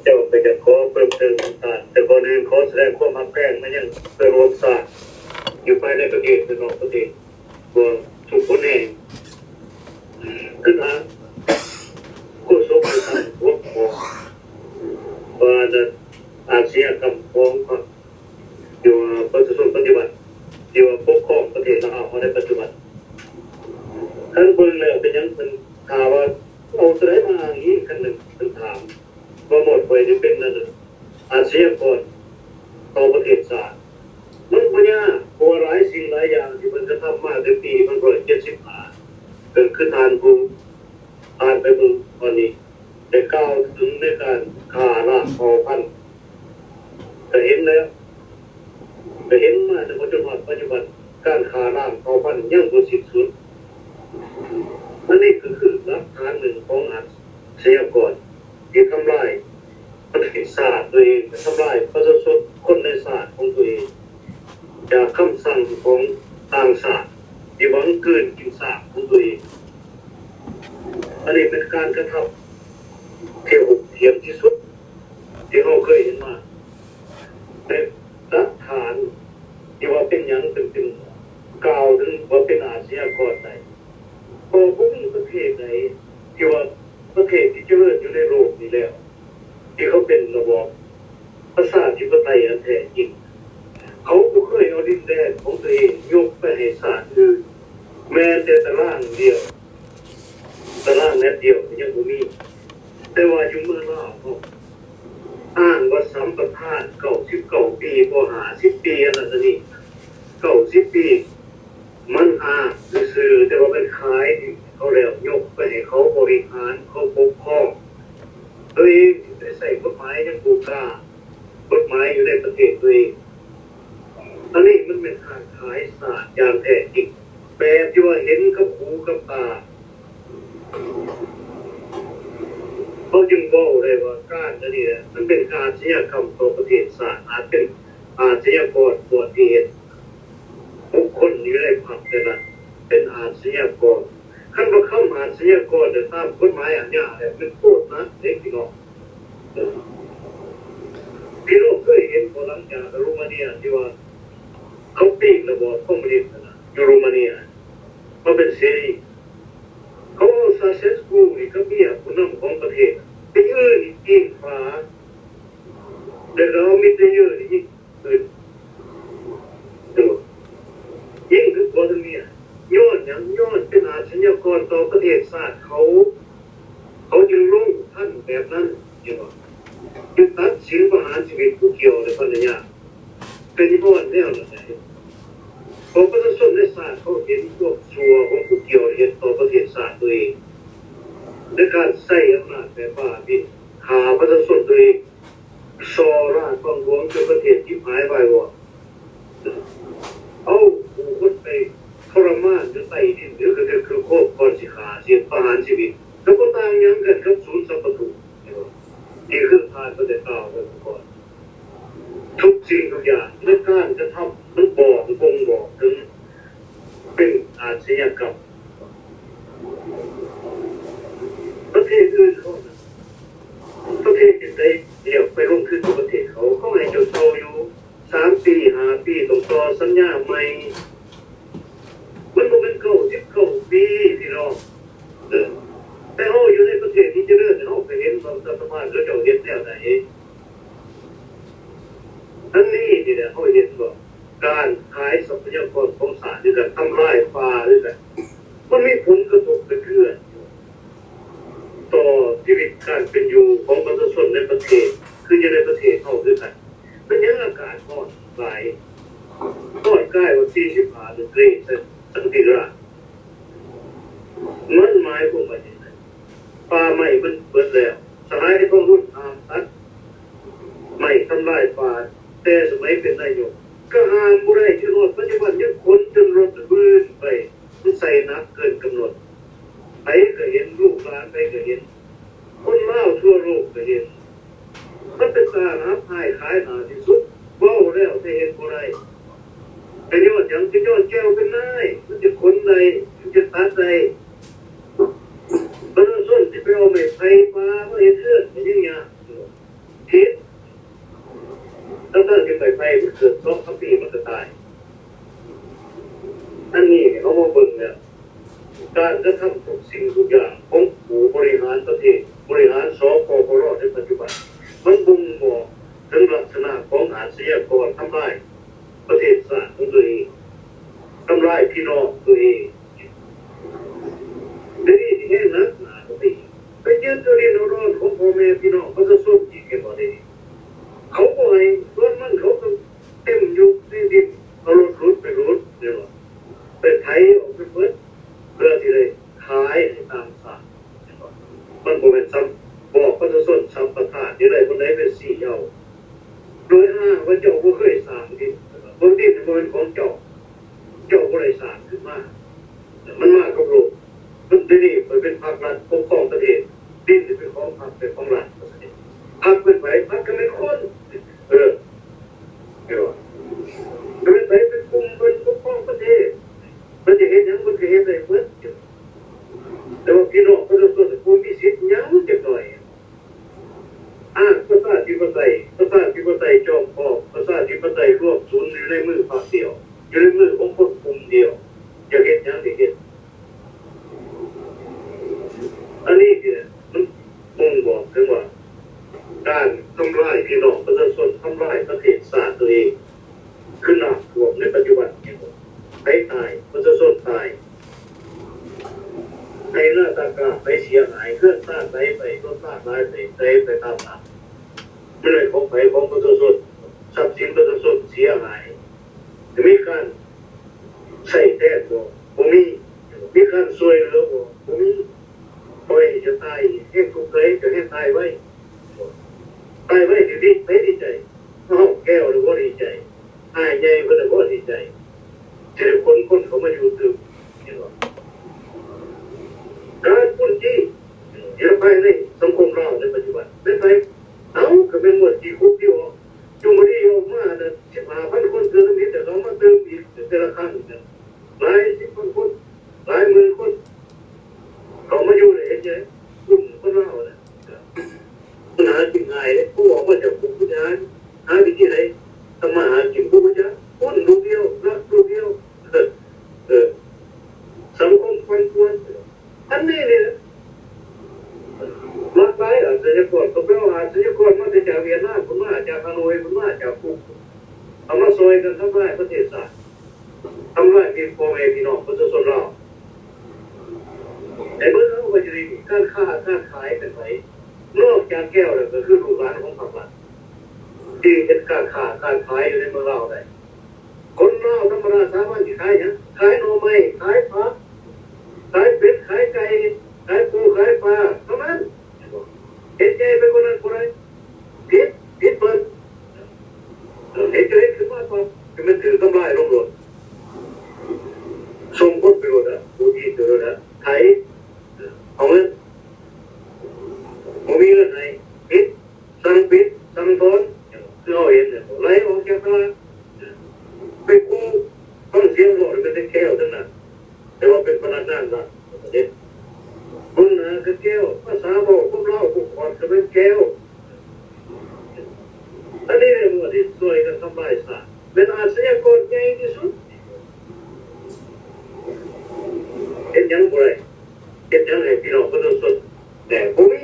เจ้าไปจะขอเพิ่มเติมต่างแต่ก่อนอื่นขอแสดงความหักแพงมายังเพื่อรวมศาสตร์อยู่ภายในประเทศและนอกประเทศรวมทุกคนเองขึ้นหาผู้สมบูรณ์หัวของว่าอาชญากรรมของอยู่ประชาชนปฏิบัติอยู่ปกครองประเทศลาวในปัจจุบันท่านเบิ่งแล้วเป็นยังเป็นข่าวว่าเอาแสดงมาอย่างนี้กันหนึ่งเป็นถามว่าหมดไปจะเป็นนั่นอาชญากรต่อประเทศศาสตร์มันปัญญาโหหลายสิ่งหลายอย่างที่มันจะทำมาในปี1975เกิดขึ้นทานผู้อ่านไปเบิ่งตอนนี้ได้ก้าวถึงในการฆ่าล้างเผ่าพันธุ์แต่เห็นแล้วแต่เห็นมาในปัจจุบันการฆ่าล้างเผ่าพันธุ์ยังบ่สิ้นสุดอันนี้คือหลักฐานหนึ่งของอาชญากรที่ทำลายประเทศศาสตร์ตัวเองทำลายประชาชนคนในศาสตร์ของตัวเองจากคำสั่งของต่างศาสตร์ที่หวังเกินกินศาสตร์ของตัวเองอันนี้เป็นการกระทำที่โหดเหี้ยมที่สุดที่เราเคยเห็นมาแต่หลักฐานที่ว่าเป็นอย่างเป็นกล่าวถึงว่าเป็นอาชญากรใดพอพวกนี้ประเทศไหนที่ว่าประเทศที่เจริญอยู่ในโลกนี้แล้วที่เขาเป็นระบอบประชาธิปไตยอันแท้จริงเขาไม่เคยเอาดินแดนของตัวเองยกไปให้ศาสตร์อื่นแม้แต่ตารางเดียวตารางแนวเดียวยังไม่มีแต่ว่าอยู่เมืองลาวเขาอ้างว่าสัมปทาน99 ปีพอ50 ปีอันนั้นนี่90 ปีมันอ้างซื่อแต่ว่าเป็นขายเขาแล้วยกไปให้เขาบริหารเขาปกครองตัวเองได้ใส่กฎหมายยังกูกล้ากฎหมายอยู่ในประเทศตัวเองอันนี้มันเป็นการขายศาสตร์อย่างแท้จริงแบบที่ว่าเห็นกับหูกับตาเขาจึงบอกเลยว่าการนี่แหละมันเป็นการอาชญากรรมต่อประเทศศาสตร์อาจเป็นอาชญากรตัวที่เห็นบุคคลอยู่ในผับแต่ละเป็นอาชญากรขั้นว่าเข้าอาชญากรแต่ตามกฎหมายอาญาเนี่ยเป็นโทษนะเด็กพี่น้องเคยเห็นพอหลังจากโรมาเนียที่ว่าเขาปีกระบอบคอมมิวนิสต์นะอยู่โรมาเนียมาเป็นเสรีเขาเอาซาเซสกูนี่ก็เมียผู้นำของประเทศไปยืนยิงฟ้าเดี๋ยวเรามิตรยืนยิงปืนยิงคือคนเมียย้อนเป็นอาชญากรต่อประเทศศาสตร์เขาจึงลงท่านแบบนั้นอย่างว่าจึงตัดสินประหารชีวิตผู้เกี่ยวในปัญญาเป็นที่พ่อแนวไหนของประชาชนในศาสตร์เขาเห็นพวกชัวของผู้เกี่ยวเห็นต่อประเทศศาสตร์ตัวเองในการใช้อำนาจแบบบ้าบินหาประชาชนตัวเองซอราชความหลวงจนประเทศที่หายไปวะเอาผู้คนไปทรมานจนไตดินหรือคือโคบก่อนสิขาเสียประหารชีวิตแล้วก็ต่างยังกันกับศูนย์สัมปทุนี่คือผ่านประเทศลาวไปก่อนทุกสิ่งทุกอย่างในการจะทำมันบอกถึงเป็นอาชญากรรมประเทศอื่นเขาประเทศอื่นได้เดี๋ยวไปลงทุนกับประเทศเขาให้เจ้าโตอยู่3 ปี5 ปีต้องต่อสัญญาใหม่มันก็เป็น99 ปีพี่น้องแต่เขาอยู่ในประเทศที่เจริญเขาไปเห็นความสามารถแล้วเจ้าเห็นแนวไหนอันนี้นี่แหละเขาเห็นว่าการขายทรัพยากรของศาสตร์หรือการทำลายป่าหรืออะไรมันมีผลกระทบกระเทือนต่อชีวิตการเป็นอยู่ของประชาชนในประเทศคืออยู่ในประเทศเขาด้วยกันเป็นยังอากาศร้อนหลายร้อนใกล้ว่า45 ดีกรีเซนติเกรดมันหมายความว่าอย่างไรป่าไม้มันเปิดแล้วสลายของรุ่นตัดไม่ทำลายป่าแต่สมัยเป็นนายกก็ห้ามบุได้ที่รถปัจจุบันยังขนจนรถบื้นไปมันใส่นักเกินกำหนดไปก็เห็นลูกหลานไปก็เห็นคนเล่าทั่วโลกก็เห็นมันเป็นการหาพายขายหนาที่สุดว้าวแล้วจะเห็นบุได้เป็นยอดยังจะยอดแก้วเป็นนายมันจะขนใดมันจะตัดใดบางส่วนที่ไปเอาไม้ไผ่มาเห็นเลือดอย่างเงี้ย ภัยมันเกิด2-3 ปีมันจะตายอันนี้เขามาเบิ่งเนี่ยการกระทำทุกสิ่งทุกอย่างของผู้บริหารประเทศบริหารสปปรในปัจจุบันมันบ่งบอกถึงลักษณะของอาชญากรทำลายประเทศชาติของตัวเองทำลายพี่น้องตัวเองทีนี้ที่เห็นนะไปยืนตัวเรียนร้อนของพ่อแม่พี่น้องเขาจะสู้จีกันบ่ได้เขาบ่ให้ส่วนมันเขาก็เต็มอยู่ในดินเอารถไปรถเนี่ยไปไถออกไปเพิ่นเพื่อที่ได้ขายให้ตามศาลมันบ่แม่นซ้ำบอกประชาชนซ้ำประทานอยู่ได้คนใดเป็น4เอาโดยอ้างว่าเจ้าบ่เคยสร้างดินบ่ดินบ่เป็นของเจ้าบ่ได้สร้างขึ้นมามันมากับโลกมันที่นี่มันเป็นภาครัฐปกครองประเทศดินเป็นของพรรคเป็นของรัฐพรรคเป็นไผพรรคก็เป็นคนเห็นบ่เป็นไผเป็นกลุ่มเป็นปกครองประเทศมันจะเห็นหยังมันก็เห็นได้เบิดแต่ว่าพี่น้องประชาชนผู้มีสิทธิ์หยังจักหน่อยประชาธิปไตยจอมพอกประชาธิปไตยรวบศูนย์อยู่ในมือพรรคเดียวอยู่ในมือของคนกลุ่มเดียวจะเห็นหยังได้เห็นอันนี้เนี่ยมันบ่งบอกถึงว่าการทำลายพี่น้องประชาชนทำลายประเทศชาติตัวเองคือน้ำท่วมในปัจจุบันเนี่ยไปตายประชาชนตายในหน้าตากาไปเสียหายเครื่องสร้างไปรถสร้างไปตามน้ำไม่เลยของไปของประชาชนทรัพย์สินประชาชนเสียหายจะมีการใส่แท้บ่มีการซวยเหลือบ่มีปล่อยจะตายให้ทุกข์เลยจะให้ตายไว้ดีไม่ดีใจห้องแก้วหรือว่าดีใจหายใจเพื่อนว่าดีใจเจอคนเขามาอยู่ตึกการพูดจี้เดี๋ยวไปในสังคมเราในปัจจุบันเป็นไปก็เป็นหมวดจีคุกที่ออกจุมาดีออกมาเนี่ย15,000 คนเกินนิดแต่เรามาเติมอีกแต่ละครั้งเนี่ยหลาย10,000 คนหลายหมื่นคนเขามาอยู่เลยเห็นไหมกลุ่มคนเราเนี่ยมันหากินง่ายเลยผู้ออกมาจากกลุ่มผู้ชายหาที่ไหนทำมาหากินผู้ชายคนลูกเดียวรักลูกเดียวสังคมคนควรอันนี้เนี่ยมากไปอาชญากรก็เป็นอาชญากรมาจากเวียดนามคุณมาจากฮานอยคุณมาจากคุกเอามาซอยกันทำลายประเทศชาติทำลายพี่พ่อแม่พี่น้องประชาชนเราแต่เมื่อเขาไปจะได้การค้าการขายกันไหนนอกจากแก้วแล้วก็คือลูกหลานของพรรครัฐที่เป็นการค้าการขายอยู่ในเมืองเราได้คนเราธรรมดาสามารถขายอย่างขายหน่อไม้ขายผักขายเป็ดขายไก่ขายปูขายปลาเท่านั้นเห็นใจเป็นคนนั้นคนใดผิดเปิดเห็นใจคือมากกว่าคือมันถือกำไรลงหล่นส่งผลประโยชน์ผู้ที่เจอไทยเอาเงินผมมีเงินไหนปิดสั่งถอนคือเอาเห็นเนี่ยไหลออกจากตลาดไปกู้ต้องเสียงหลอดเป็นแก้วทั้งนั้นแต่ว่าเป็นพนักงานรัฐเด็ดคุณนะคือแก้วภาษาบอกพวกเราพวกคนจะเป็นแก้วอันนี้เรื่องว่าที่ช่วยกันทำลายศาสตร์เป็นอาชญากรใหญ่ที่สุดเห็นยังไงเห็นยังไงพี่น้องประชาชนแต่ผมมี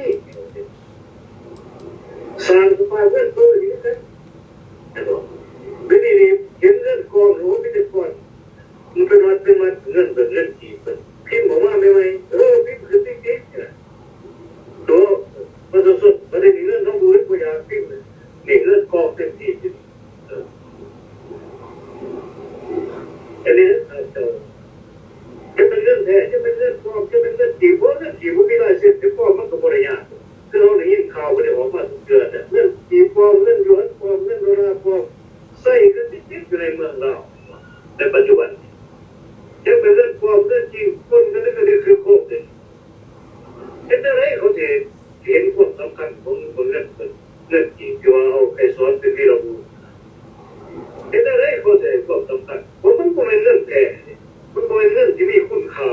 สร้างสภาพเงินตัวนี้นะไม่ได้เห็นเงินกองหรือไม่ได้กองมันเป็นวัดเงินกี่เป็นพิมพ์บอกว่าไม่พิมพ์คือติ๊กตัวประชาชนไม่ได้มีเงินต้องดูให้ผู้ยาพิมพ์นี่เงินกองเต็มที่อันนี้จะเป็นเรื่องแท้จะเป็นเรื่องปลอมจะเป็นเรื่องจริงเพราะเรื่องจริงมันมีหลายเส้นที่ปลอมมันก็บริยาคือเราได้ยินข่าวกันได้ออกมาทุกเดือนเรื่องจริงปลอมเรื่องหยวนปลอมเรื่องโดราปลอมใส่กันติดอยู่ในเมืองเราในปัจจุบันจะเป็นเรื่องปลอมเรื่องจริงคนกันนี่ก็คือโคตรเลยเห็นอะไรเขาจะเห็นความสำคัญของเรื่องจริงที่ว่าเอาใครสอนเป็นที่เราดูเห็นอะไรเขาจะความสำคัญเพราะมันก็เป็นเรื่องแท้มันเป็นเรื่องที่มีคุณค่า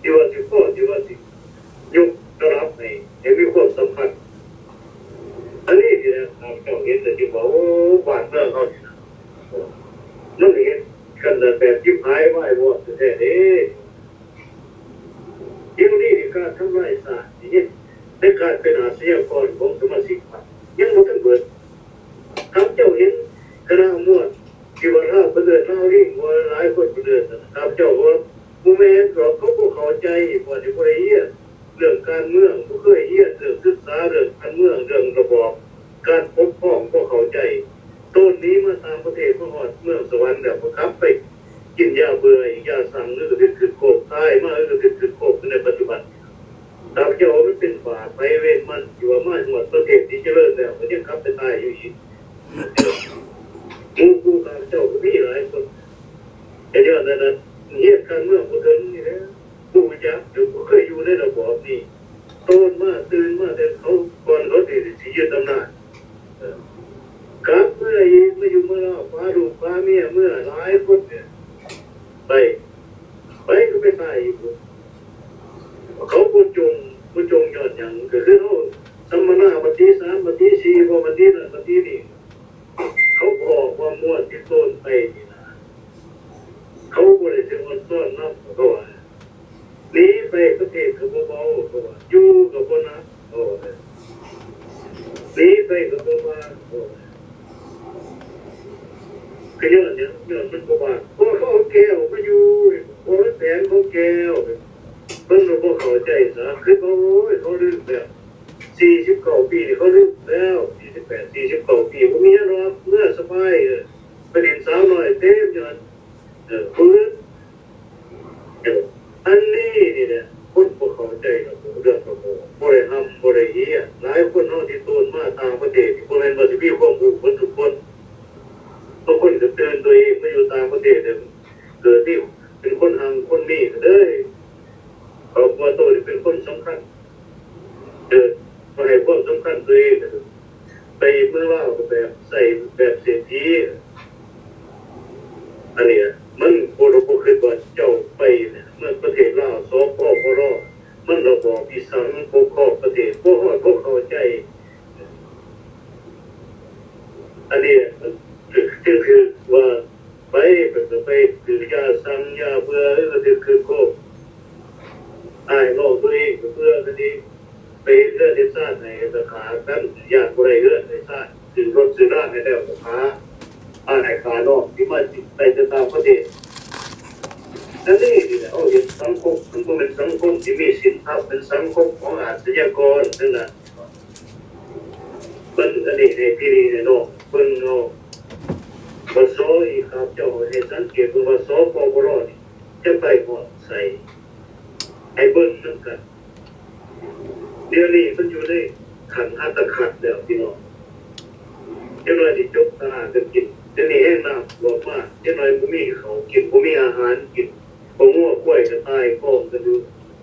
ที่ว่าที่พ่อที่ว่าที่ยกระดับให้มีความสำคัญอันนี้ที่นะ เจ้าเห็นแต่ที่บอกโอ้บ้านเมืองเขาเนี่ยมันเห็นกันแบบยิ้มหายไหววอดแท้ๆเด้เดี๋ยวนี้การทำลายศาสตร์นี่ในการเป็นอาชญากรของสมาชิกพรรคยังบ่ทันเบิดครับเจ้าเห็นคณะมวลที่ว่าถ้าประเดินเล่าลิ่งว่าหลายคนประเดินนะครับเจ้าว่าผู้แม่นเขาบ่เข้าใจว่าที่บ่ได้เรียนเรื่องการเมืองบ่เคยเรียนเรื่องศึกษาเรื่องการเมืองเรื่องระบอบการปกครองบ่เข้าใจต้นนี้มาตามประเทศมาฮอดเมืองสวรรค์แล้วบ่ครับไปกินยาเบื่อยาสั่งหรือก็คือโคกตายมาก็คือโคกในปัจจุบันตามเจ้ามันเป็นบาปไปเวรมันอยู่ว่ามาจังหวัดประเทศที่เจริญแล้วมันยังครับไปตายอยู่อีกผู้ตามเจ้าก็มีหลายคนแต่เดี๋ยวนั้นเหตุการณ์เมืองบ่ถึงนี่แหละผู้จักอยู่บ่เคยอยู่ในระบอบนี้โตนมาตื่นมาแต่เขาก่อนเขาสิยึดอำนาจครับเมื่ออีกมาอยู่เมื่อเราฟ้าลูกฟ้าเมียเมื่อหลายคนเนี่ยไปก็ไปตายอยู่เขาผู้จงยอดอย่างก็คือเขาสัมมนาวันที่3วันที่4พอวันที่นั้นวันที่นี้เขาบอกว่ามั่วที่ต้นไปนี่นะเขาบริสุทธิ์ซ่อนนับเขาว่าหนีไปประเทศเขาเบาเขาว่าอยู่กับคนนะเขาว่าหนีไปกับคนมาเขาว่าก็ย้อนมันก็ว่าพอเขาเอาแก้วมาอยู่พอแสนเขาแก้วเพิ่นเราบ่เข้าใจซะคือโอ้ยเขาลืมแล้ว49 ปีนี่เขาลืมแล้ว48 49 ปีบ่มีหยังหรอกเมื่อสบายไปเล่นสาวน้อยเต็มอยู่นั่นฟื้นอันนี้นี่แหละคนบ่เข้าใจเนาะเรื่องของบ่ได้ห้ำบ่ได้เฮียหลายคนเฮาที่โตนมาต่างประเทศบ่แม่นว่าสิมีความรู้เบิดทุกคนบางคนก็เตือนตัวเองมาอยู่ต่างประเทศเกิดที่เป็นคนหังคนนี้ก็เลยเขาว่าตัวนี้เป็นคนสำคัญมาให้ความสำคัญตัวเองไปเมื่อว่าแบบใส่แบบเศรษฐีอันนี้มันโปรโมคือว่าเจ้าไปเนี่ยเมื่อประเทศลาวสปปรมันระบอบอีสังปกครองประเทศบ่ฮอดบ่เข้าใจอันนี้คือว่าไปคือยาสั่งยาเบื่อก็คือโคกอายน้องตัวเองเพื่อคดีไปเลือดในชาติในสาขานั้นญาติผู้ใดเลือดในชาติถึงรถซื้อได้ในแล้วสาขาอายขานอกที่มาไปจะตามประเทศนั่นนี่เอาเห็นสังคมมันก็เป็นสังคมที่มีสินทรัพย์เป็นสังคมของอาชญากรนั่นน่ะเป็นอันนี้ในที่นี้เนาะเพิ่นเนาะบ่ซออีกครับเจ้าให้สังเกตว่าสปปรนี่จะไปหอดใส่ให้เบิ่งนำกันเดี๋ยวนี้มันอยู่ในขันหัตถขัดแล้วพี่น้องเจ้าหน่อยที่จบตลาดจะกินเดี๋ยวนี้แห้งน้ำบอกว่าเจ้าหน่อยบ่มีเขากินบ่มีอาหารกินบ่งัวกล้วยก็ตายกองกันอยู่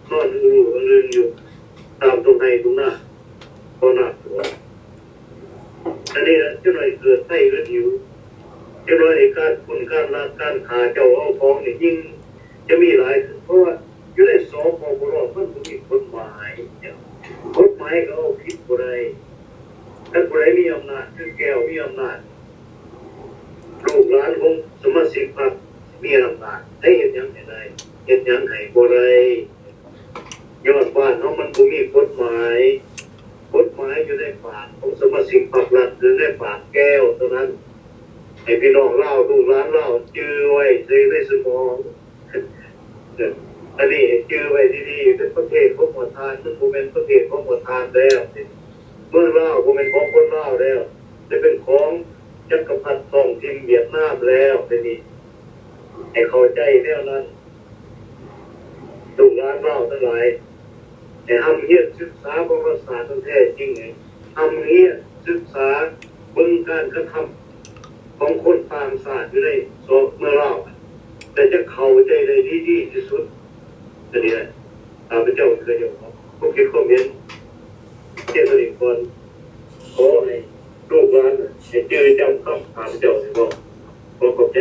นอนอื่นอยู่ตามตรงไหนตรงหน้าพอหนักอันนี้เจ้าหน่อยเกิดไส้เกิดหิวเจ้าหน่อยการคุณการรักการขาเจ้าเอาของนี่ยิ่งจะมีหลายเพราะว่าอยู่ในสปปรมันมีกฎหมายกฎหมายก็เอาผิดบ่ได้ถ้าผู้ใดมีอำนาจคือแก้วมีอำนาจลูกหลานของสมาชิกพรรคมีอำนาจให้เฮ็ดหยังให้ได้เฮ็ดหยังให้บ่ได้ย้อนบ้านเฮามันบ่มีกฎหมายอยู่ในปากของสมาชิกพรรครัฐหรือในปากแก้วเท่านั้นให้พี่น้องเล่าลูกหลานเล่าจื้อไว้ในสมองอันนี้จื้อไว้ดีๆเป็นประเทศของประธานมันบ่แม่นประเทศของประธานแล้วเมืองลาวบ่แม่นของคนลาวแล้วจะเป็นของจักรพรรดิท้องถิ่นเวียดนามแล้วทีนี้ให้เข้าใจแนวนั้นลูกหลานลาวทั้งหลายให้ทำเฮียนศึกษาประวัติศาสตร์แท้จริงไงทำเฮียนศึกษาเบิ่งการกระทำของคนต่างชาติอยู่ในเมืองลาวแต่จะเข้าใจได้ดีที่สุดอันนี้แหละพระเจ้าเคยยกผู้คิดความเห็นเจ้าหน้าคนขอให้ลูกหลานให้เจอจำคำพระเจ้าบอกขอบใจ